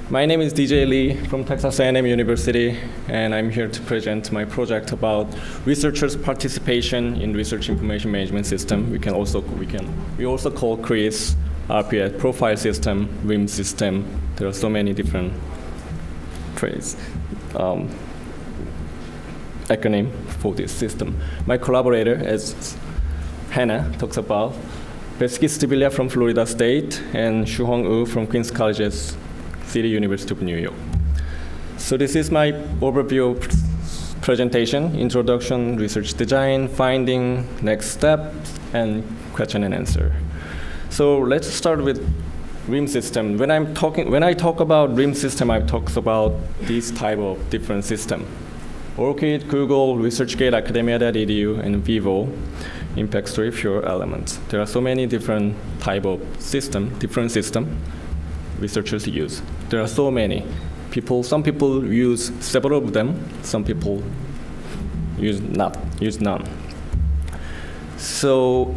My name is DJ Lee from Texas A&M University, and I'm here to present my project about researchers' participation in research information management system. We also call CRIS, RPS, profile system, RIM system. There are so many different acronym for this system. My collaborator, as Hannah talks about, Becky Stivilla from Florida State, and Shuhong Wu from Queens College's City University of New York. So this is my overview presentation: introduction, research design, finding, next step, and question and answer. So let's start with RIM system. When I talk about RIM system, I talk about these type of different system: ORCID, Google, ResearchGate, Academia.edu, and Vivo, Impact Story, Pure Elements. There are so many different type of different system researchers use. There are so many. Some people use several of them. Some people use none. So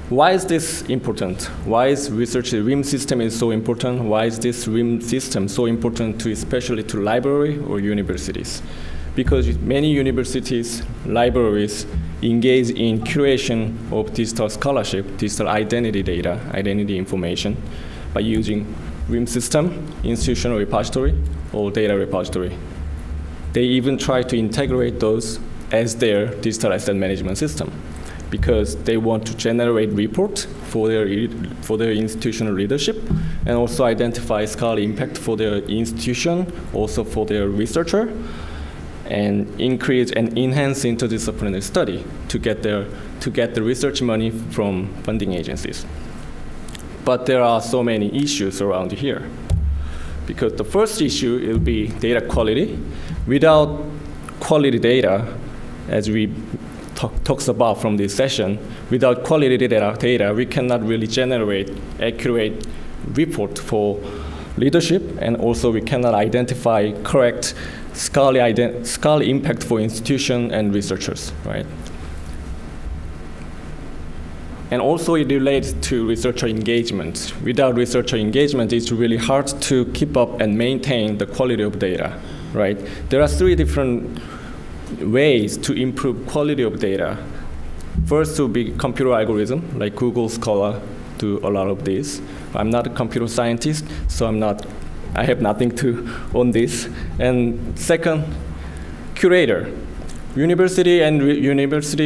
why is this important? Why is RIM system is so important? Why is this RIM system so important especially to library or universities? Because many universities, libraries engage in curation of digital scholarship, digital identity data, identity information, by using RIM system, institutional repository, or data repository. They even try to integrate those as their digital asset management system, because they want to generate reports for their institutional leadership, and also identify scholarly impact for their institution, also for their researcher, and increase and enhance interdisciplinary study to get the research money from funding agencies. But there are so many issues around here, because the first issue will be data quality. Without quality data, as we talks about from this session, without quality data, we cannot really generate accurate report for leadership, and also we cannot identify correct scholarly impact for institution and researchers, right? And also it relates to researcher engagement. Without researcher engagement, it's really hard to keep up and maintain the quality of data, right? There are 3 different ways to improve quality of data. First will be computer algorithm, like Google Scholar do a lot of this. I'm not a computer scientist, so I have nothing to on this. And second, curator. University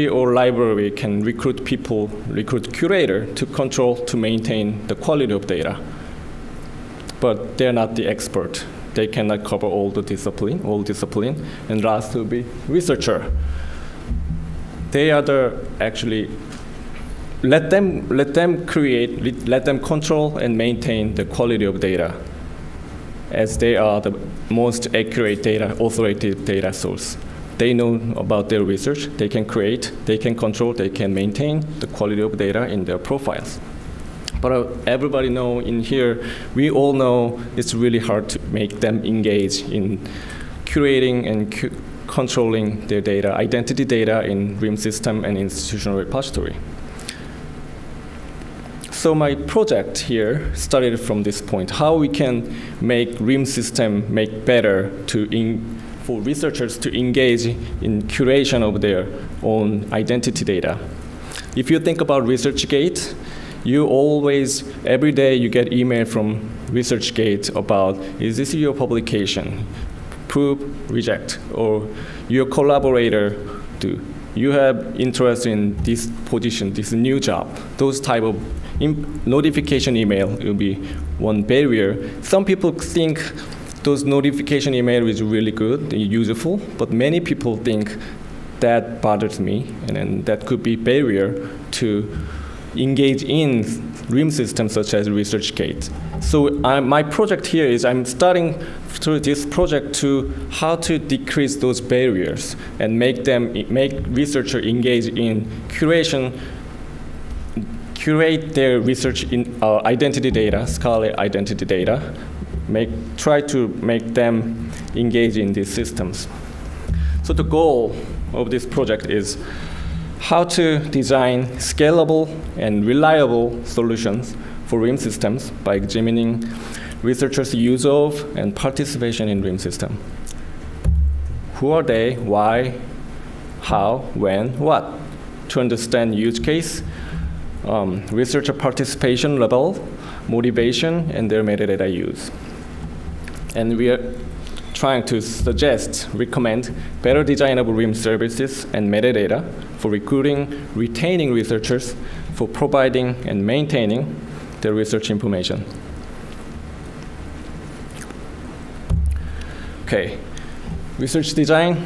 or library can recruit curator to control, to maintain the quality of data. But they're not the expert. They cannot cover all discipline. And last will be researcher. They are let them control and maintain the quality of data, as they are the most accurate data, authoritative data source. They know about their research, they can create, they can control, they can maintain the quality of data in their profiles. But everybody know in here, we all know it's really hard to make them engage in curating and controlling their data, identity data in RIM system and institutional repository. So my project here started from this point: how we can make RIM system make better for researchers to engage in curation of their own identity data. If you think about ResearchGate, every day you get email from ResearchGate about, is this your publication? Approve, reject, or your collaborator you have interest in this position, this new job. Those type of notification email will be one barrier. Some people think those notification email is really good, useful, but many people think that bothers me, and then that could be barrier to engage in RIM systems such as ResearchGate. So my project here is I'm starting through this project to how to decrease those barriers and make researchers engage in curate their research in identity data, scholarly identity data, try to make them engage in these systems. So the goal of this project is how to design scalable and reliable solutions for RIM systems by examining researchers' use of and participation in RIM system. Who are they, why, how, when, what? To understand use case, researcher participation level, motivation, and their metadata use. And we are trying to recommend better design of RIM services and metadata for recruiting, retaining researchers, for providing and maintaining their research information. Okay, research design.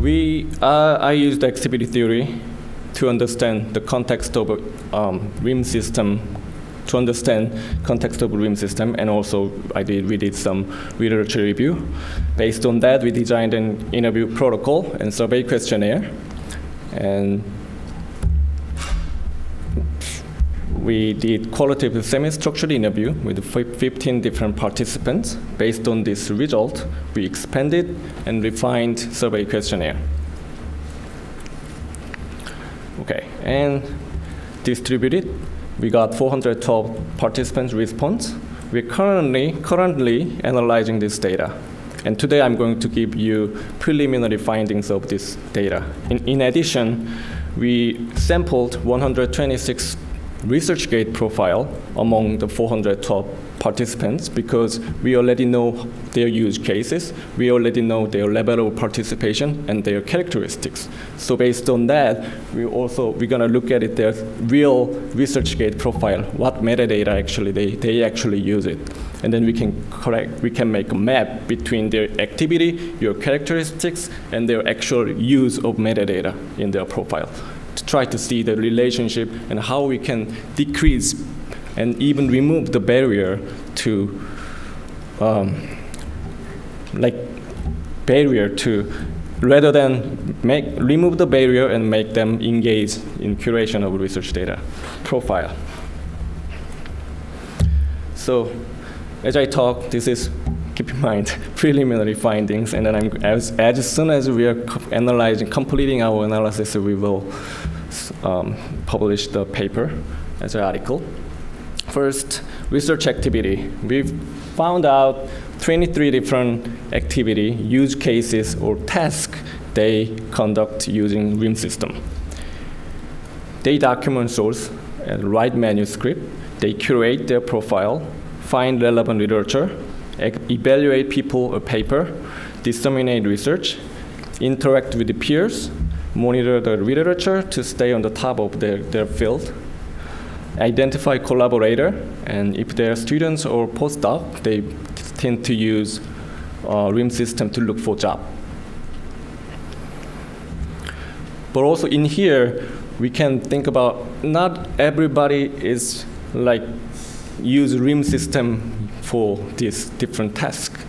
I used activity theory to understand the context of a RIM system, to understand context of RIM system, and also we did some literature review. Based on that, we designed an interview protocol and survey questionnaire, and we did qualitative semi-structured interview with 15 different participants. Based on this result, we expanded and refined survey questionnaire. Okay, and distributed. We got 412 participants' response. We're currently analyzing this data. And today I'm going to give you preliminary findings of this data. In addition, we sampled 126 ResearchGate profile among the 412 participants because we already know their use cases, we already know their level of participation and their characteristics. So based on that, we're gonna look at their real ResearchGate profile, what metadata actually they actually use it. And then we can make a map between their activity, your characteristics, and their actual use of metadata in their profile, to try to see the relationship and how we can decrease and even remove the barrier to, rather than remove the barrier and make them engage in curation of research data profile. So, as I talk, this is, keep in mind, preliminary findings, and then as soon as we are completing our analysis, we will publish the paper as an article. First, research activity. We've found out 23 different activity, use cases, or tasks they conduct using RIM system. They document source and write manuscript. They curate their profile, find relevant literature, evaluate people or paper, disseminate research, interact with the peers, monitor the literature to stay on the top of their field, identify collaborator, and if they are students or postdoc, they tend to use RIM system to look for job. But also in here, we can think about not everybody is use RIM system for these different tasks.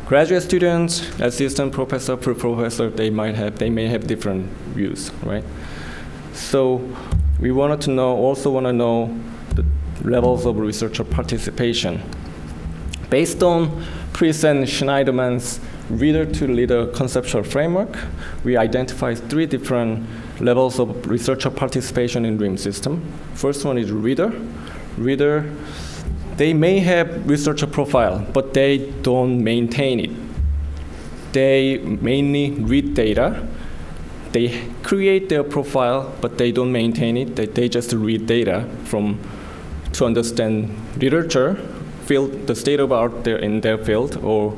Graduate students, assistant professor, professor, they may have different views, right? So we also want to know the levels of researcher participation. Based on Priest and Schneiderman's reader-to-leader conceptual framework, we identified 3 different levels of researcher participation in RIM system. First one is reader. Reader, they may have researcher profile, but they don't maintain it. They mainly read data. They create their profile, but they don't maintain it. They just read data to understand literature, the state of art in their field, or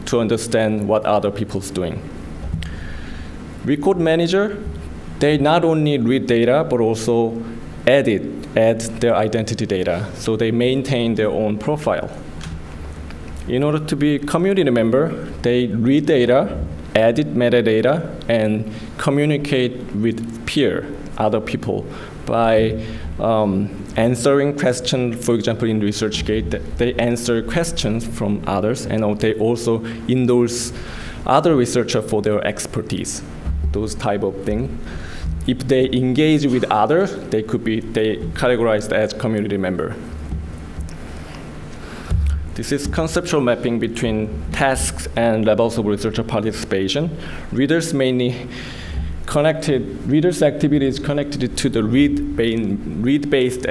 to understand what other people's doing. Record manager, they not only read data, but also add their identity data. So they maintain their own profile. In order to be community member, they read data, edit metadata, and communicate with other people by answering questions. For example, in ResearchGate, they answer questions from others, and they also endorse other researchers for their expertise, those type of things. If they engage with others, they categorized as community member. This is conceptual mapping between tasks and levels of researcher participation. Readers activity is connected to the read-based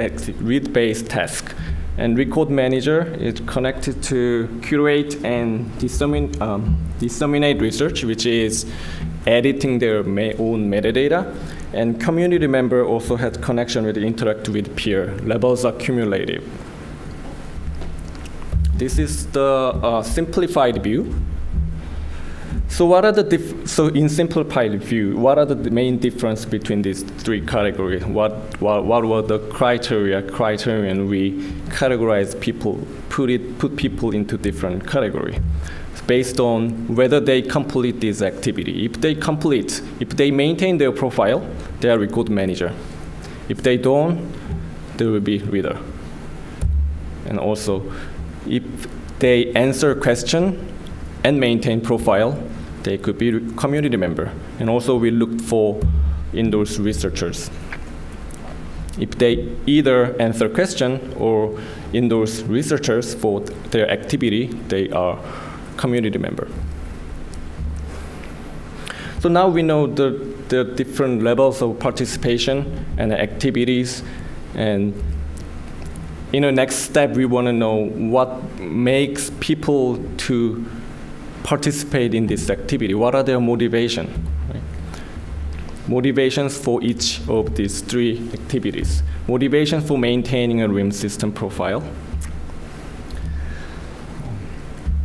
task, And record manager is connected to curate and disseminate research, which is editing their own metadata. And community member also has connection with interact with peer. Levels are cumulative. This is the simplified view. So what are the in simplified view, what are the main difference between these three categories? What were the criterion we categorize people, put people into different category based on whether they complete this activity. If they maintain their profile, they are a good manager. If they don't, they will be reader. And also, if they answer question and maintain profile, they could be community member. And also we looked for indoors researchers. If they either answer question or indoors researchers for their activity, they are community member. So now we know the different levels of participation and activities, and in the next step we want to know what makes people to participate in this activity. What are their motivations? Right? Motivations for each of these three activities. Motivation for maintaining a RIM system profile.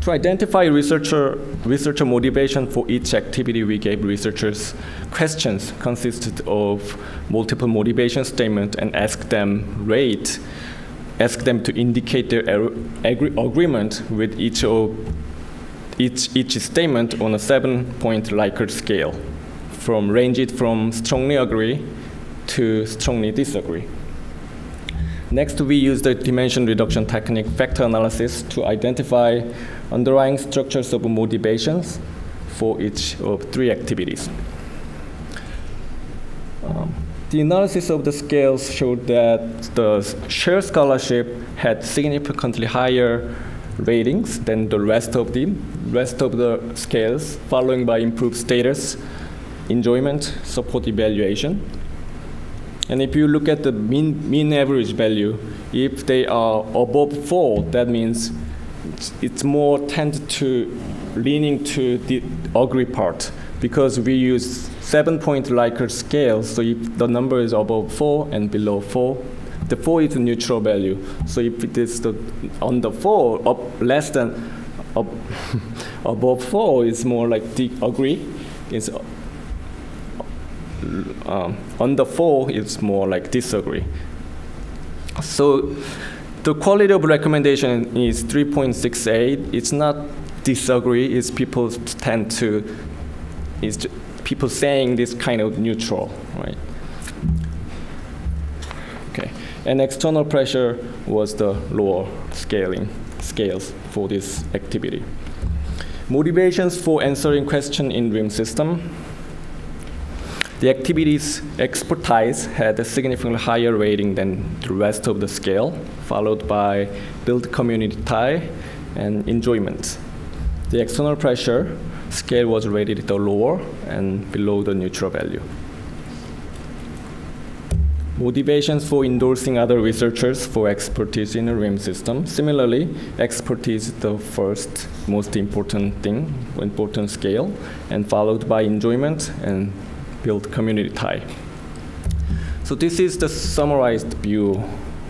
To identify researcher motivation for each activity, we gave researchers questions consisted of multiple motivation statements and asked them to indicate their agreement with each statement on a 7-point Likert scale, ranged from strongly agree to strongly disagree. Next, we use the dimension reduction technique, factor analysis, to identify underlying structures of motivations for each of three activities. The analysis of the scales showed that the shared scholarship had significantly higher ratings than the rest of the scales, following by improved status, enjoyment, support evaluation. And if you look at the mean average value, if they are above 4, that means it's more tend to leaning to the agree part, because we use 7-point Likert scale. So if the number is above 4 and below 4, the 4 is a neutral value. So if it is on the 4, less than above 4 is more like the agree. It's on the 4 it's more like disagree. So the quality of recommendation is 3.68. It's not disagree. It's people people saying this kind of neutral, right? Okay. And external pressure was the lower scales for this activity. Motivations for answering question in RIM system. The activity's expertise had a significantly higher rating than the rest of the scale, followed by build community tie and enjoyment. The external pressure scale was rated the lower and below the neutral value. Motivations for endorsing other researchers for expertise in a RIM system. Similarly, expertise is the first most important scale, and followed by enjoyment and build community tie. So this is the summarized view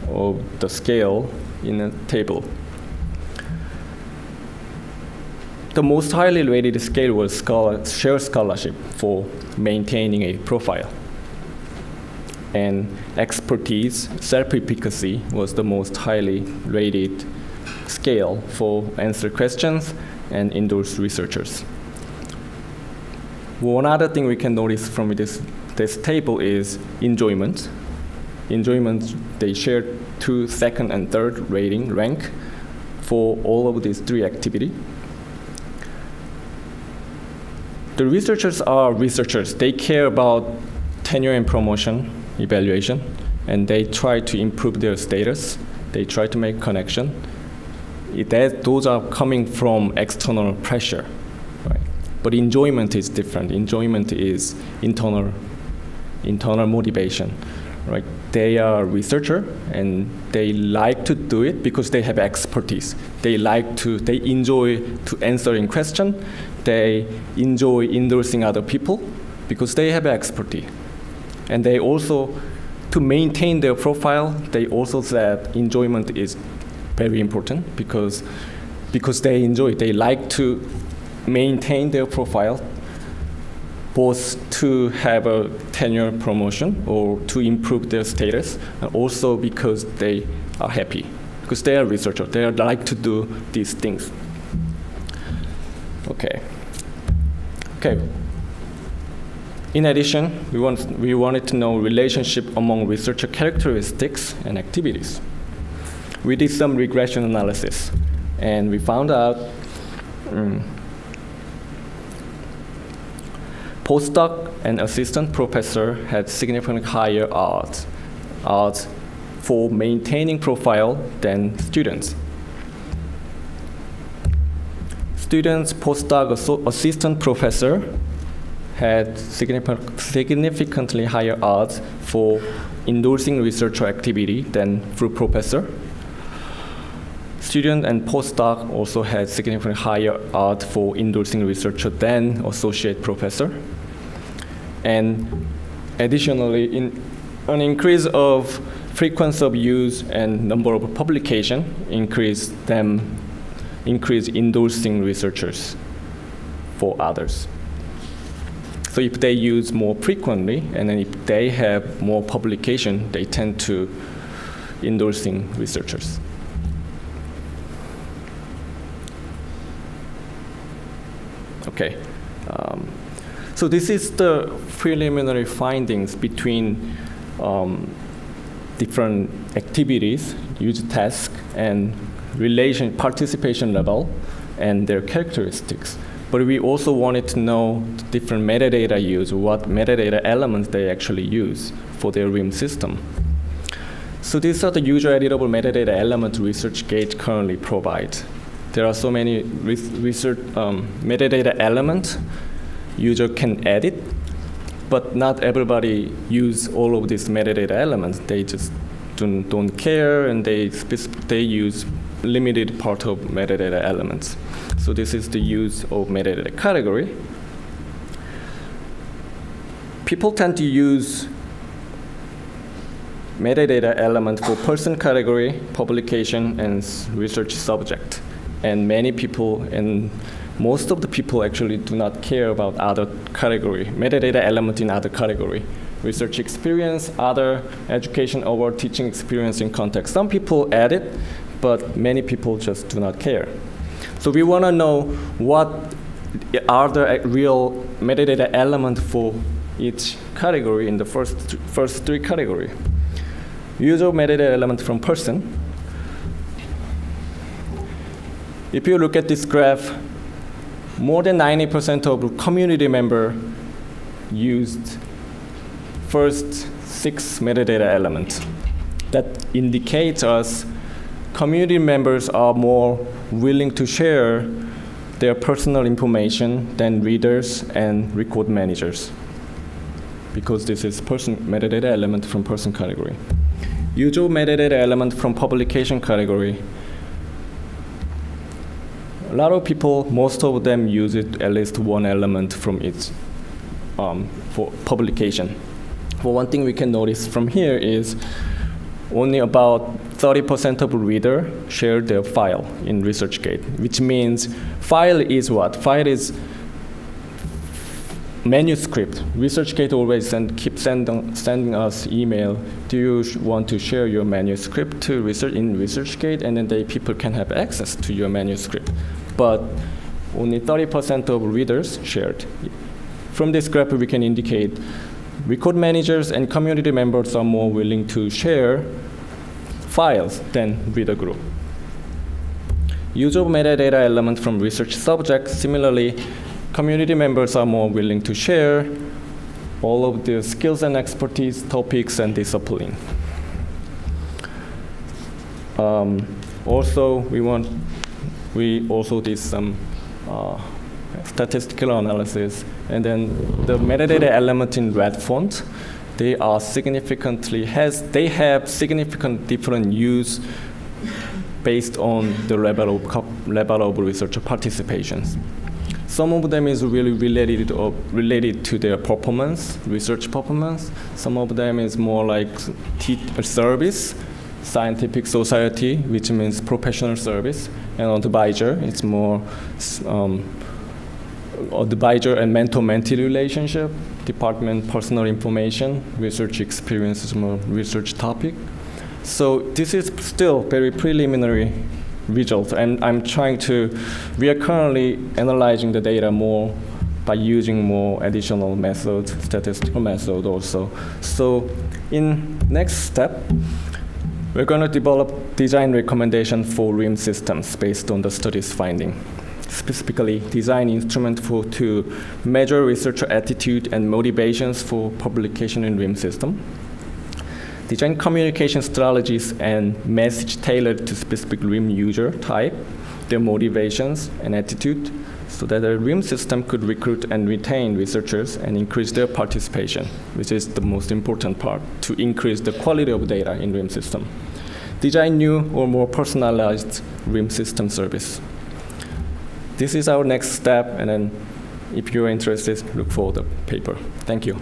of the scale in a table. The most highly rated scale was shared scholarship for maintaining a profile. And expertise, self-efficacy was the most highly rated scale for answer questions and endorse researchers. One other thing we can notice from this table is enjoyment. Enjoyment, they shared 2, 2nd, and 3rd rank for all of these three activities. The researchers are researchers. They care about tenure and promotion evaluation, and they try to improve their status. They try to make connection. Those are coming from external pressure, right? But enjoyment is different. Enjoyment is internal motivation. right? They are researcher and they like to do it because they have expertise. They enjoy to answering question. They enjoy endorsing other people because they have expertise. And they also, to maintain their profile, they also said enjoyment is very important because they like to maintain their profile, both to have a tenure promotion or to improve their status, and also because they are happy, because they are researchers. They like to do these things. Okay. In addition, we wanted to know relationship among researcher characteristics and activities. We did some regression analysis, and we found out postdoc and assistant professor had significantly higher odds for maintaining profile than students. Students, postdoc, assistant professor had significantly higher odds for endorsing researcher activity than full professor. Student and postdoc also had significantly higher odds for endorsing researcher than associate professor. And additionally, an increase of frequency of use and number of publication increase endorsing researchers for others. So if they use more frequently, and then if they have more publication, they tend to endorsing researchers. Okay. So this is the preliminary findings between different activities, use task, and participation level, and their characteristics. But we also wanted to know different metadata use, what metadata elements they actually use for their RIM system. So these are the user editable metadata elements ResearchGate currently provides. There are so many research metadata elements user can edit, but not everybody use all of these metadata elements. They just don't care, and they use limited part of metadata elements. So this is the use of metadata category. People tend to use metadata element for person category, publication, and research subject. And many people, and most of the people actually do not care about other category, metadata element in other category. Research experience, other education over teaching experience in context. Some people add it, but many people just do not care. So we want to know what are the real metadata element for each category in the first three category. User metadata element from person. If you look at this graph, more than 90% of community member used first 6 metadata elements. That indicates us community members are more willing to share their personal information than readers and record managers, because this is person metadata element from person category. User metadata element from publication category. A lot of people, most of them use it at least one element from each for publication. But one thing we can notice from here is only about 30% of reader share their file in ResearchGate, which means file is what? File is manuscript. ResearchGate always keeps sending us email. Do you want to share your manuscript to in ResearchGate? And then people can have access to your manuscript. But only 30% of readers shared. From this graph, we can indicate record managers and community members are more willing to share files than reader group. Use of metadata element from research subject. Similarly, community members are more willing to share all of the skills and expertise, topics, and discipline. Also, we also did some statistical analysis, and then the metadata element in red font they are they have significant different use based on the level of researcher participations. Some of them is really related to their performance, research performance. Some of them is more like service, scientific society, which means professional service, and advisor. It's more advisor and mentor-mentee relationship, department personal information, research experience is more research topic. So this is still very preliminary results, and we are currently analyzing the data more by using more additional methods, statistical methods also. So in next step, we're going to develop design recommendation for RIM systems based on the study's finding. Specifically, design instrument to measure researcher attitude and motivations for publication in RIM system. Design communication strategies and message tailored to specific RIM user type, their motivations and attitude, so that a RIM system could recruit and retain researchers and increase their participation, which is the most important part, to increase the quality of data in RIM system. Design new or more personalized RIM system service. This is our next step, and then if you're interested, look for the paper. Thank you.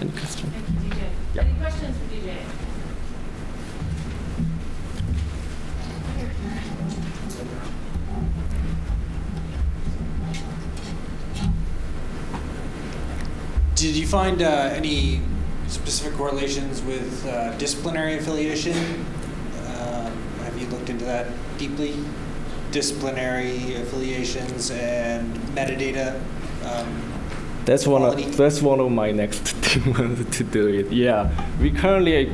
Any questions? Thank you, DJ. Yeah. Any questions for DJ? Did you find any specific correlations with disciplinary affiliation? Have you looked into that deeply? Disciplinary affiliations and metadata. That's one of my next things to do it. Yeah, we're currently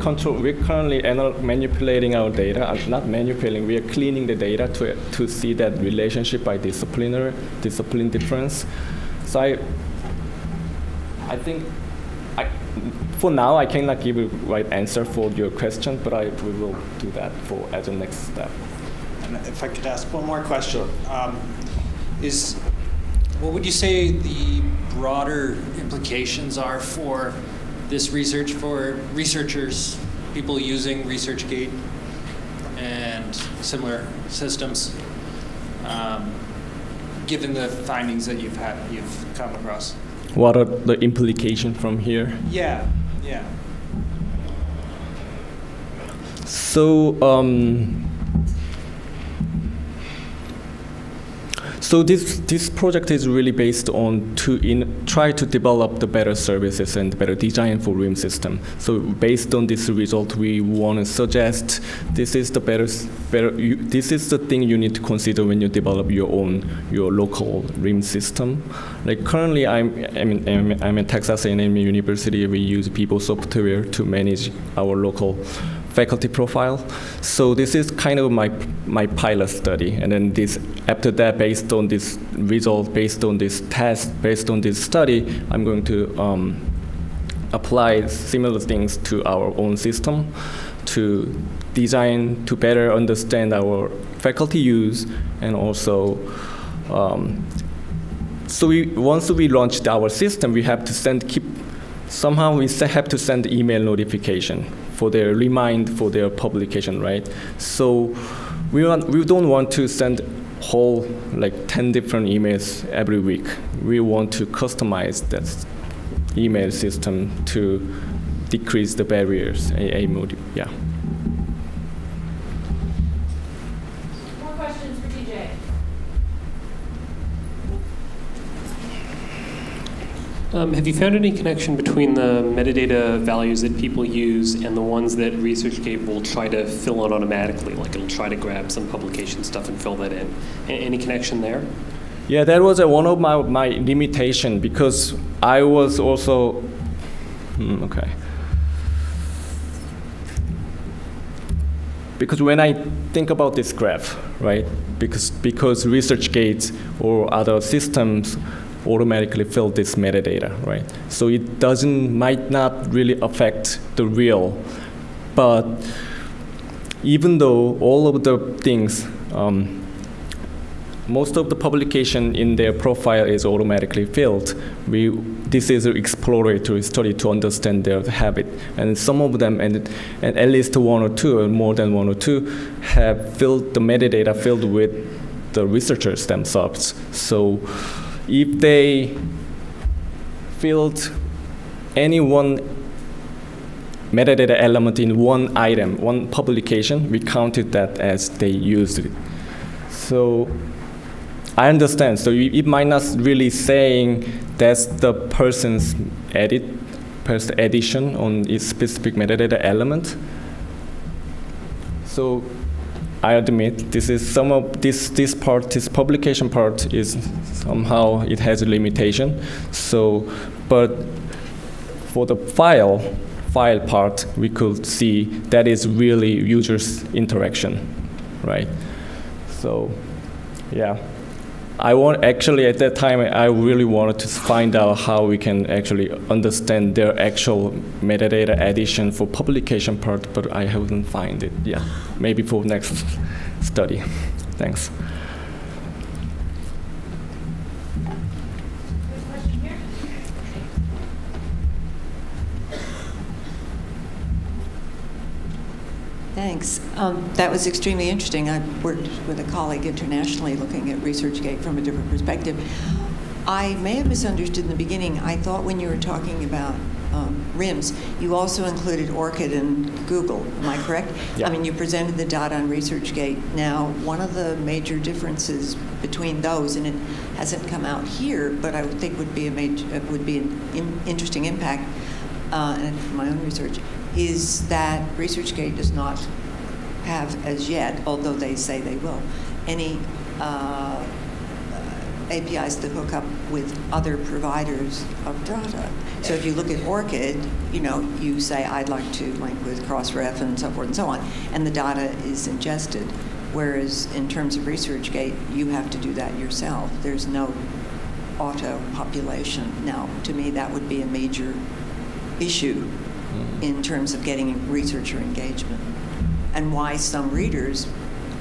manipulating our data. Not manipulating. We are cleaning the data to see that relationship by discipline difference. So I think for now I cannot give a right answer for your question, but we will do that as a next step. And if I could ask one more question, what would you say the broader implications are for this research for researchers, people using ResearchGate and similar systems, given the findings that you've come across? What are the implications from here? Yeah. So this project is really based on try to develop the better services and better design for RIM system. So based on this result, we want to suggest this is the this is the thing you need to consider when you develop your local RIM system. Like currently, I'm at Texas A&M University. We use People software to manage our local faculty profile. So this is kind of my pilot study, and then after that, based on this result, based on this test, based on this study, I'm going to apply similar things to our own system to design to better understand our faculty use, and also once we launched our system, we have to send email notification for their for their publication, right? So we don't want to send whole 10 different emails every week. We want to customize that email system to decrease the barriers. Yeah. More questions for DJ? Have you found any connection between the metadata values that people use and the ones that ResearchGate will try to fill in automatically? Like it'll try to grab some publication stuff and fill that in. Any connection there? Yeah, that was one of my limitation, because I was also okay. Because when I think about this graph, right? Because ResearchGate or other systems automatically fill this metadata, right? So it might not really affect the real, but even though all of the things most of the publication in their profile is automatically filled. This is an exploratory study to understand their habit. And some of them, and at least one or two, or more than one or two, have filled the metadata filled with the researchers themselves. So if they filled any one metadata element in one item, one publication, we counted that as they used it. So I understand. So it might not really saying that's the person's addition on its specific metadata element. So I admit this is some of this publication part is somehow it has a limitation. So, but for the file part, we could see that is really users' interaction, right? So, yeah. Actually at that time, I really wanted to find out how we can actually understand their actual metadata addition for publication part, but I haven't found it. Yeah, maybe for next study. Thanks. Question here? Thanks. That was extremely interesting. I worked with a colleague internationally looking at ResearchGate from a different perspective. I may have misunderstood in the beginning. I thought when you were talking about RIMS, you also included ORCID and Google. Am I correct? Yeah. I mean, you presented the data on ResearchGate. Now, one of the major differences between those, and it hasn't come out here, but I would think would be an interesting impact, and from my own research, is that ResearchGate does not have as yet, although they say they will, any APIs that hook up with other providers of data. So if you look at ORCID, you say, I'd like to link with Crossref and so forth and so on, and the data is ingested. Whereas in terms of ResearchGate, you have to do that yourself. There's no auto population. Now, to me, that would be a major issue in terms of getting researcher engagement. And why some readers,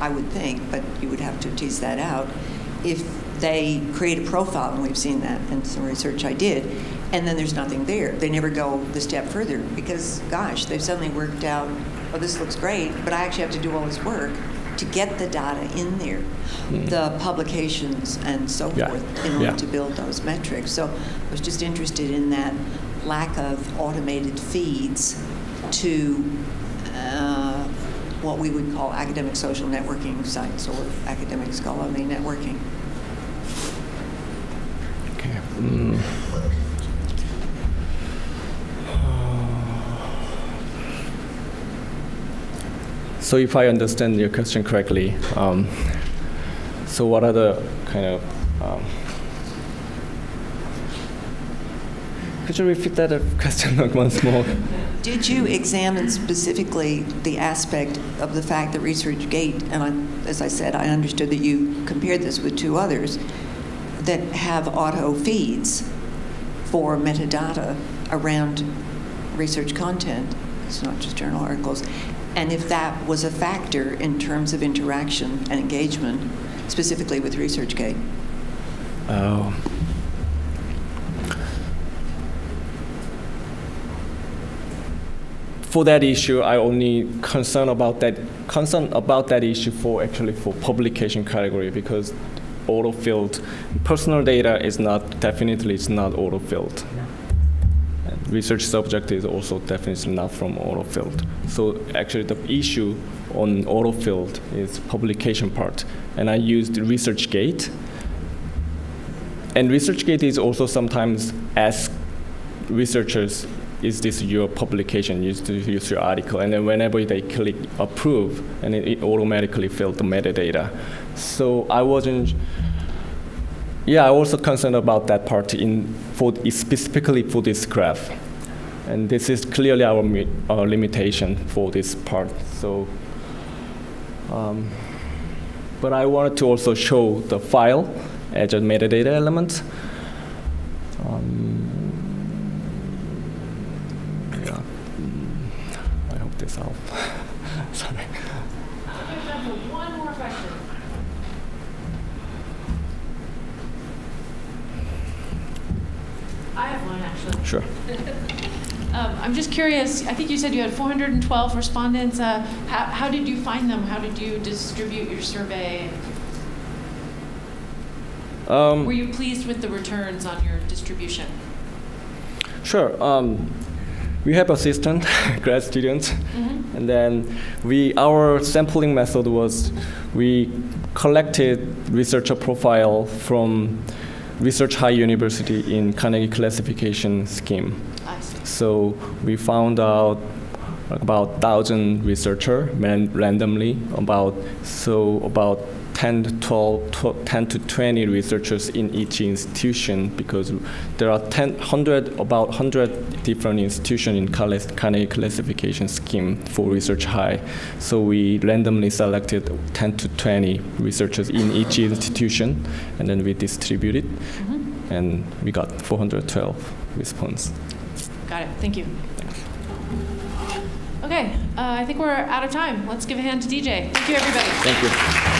I would think, but you would have to tease that out, if they create a profile, and we've seen that in some research I did, and then there's nothing there. They never go the step further because, gosh, they've suddenly worked out, oh, this looks great, but I actually have to do all this work to get the data in there, the publications and so forth, in order to build those metrics. So I was just interested in that lack of automated feeds to what we would call academic social networking sites or academic scholarly networking. Okay. So if I understand your question correctly, so what are the kind of could you repeat that question once more? Did you examine specifically the aspect of the fact that ResearchGate, and as I said, I understood that you compared this with two others, that have auto feeds for metadata around research content, it's not just journal articles, and if that was a factor in terms of interaction and engagement, specifically with ResearchGate? Oh. For that issue, I only concerned about that issue for publication category, because auto-filled personal data is definitely not auto-filled. And research subject is also definitely not from auto-filled. So actually the issue on auto-filled is publication part. And I used ResearchGate. And ResearchGate is also sometimes ask researchers, is this your publication, use your article, and then whenever they click approve, and it automatically fills the metadata. So I wasn't, I also concerned about that part specifically for this graph. And this is clearly our limitation for this part. So, but I wanted to also show the file as a metadata element. I hope this helps. Sorry. We have time for one more question. actually. Sure. I'm just curious, I think you said you had 412 respondents. How did you find them? How did you distribute your survey? Were you pleased with the returns on your distribution? Sure. We have assistant, grad students, and then our sampling method was we collected researcher profile from Research High University in Carnegie classification scheme. I see. So we found out about 1,000 researchers randomly, about 10 to 20 researchers in each institution, because there are about 100 different institutions in Carnegie classification scheme for Research High. So we randomly selected 10 to 20 researchers in each institution, and then we distributed, and we got 412 response. Got it. Thank you. Okay, I think we're out of time. Let's give a hand to DJ. Thank you, everybody. Thank you.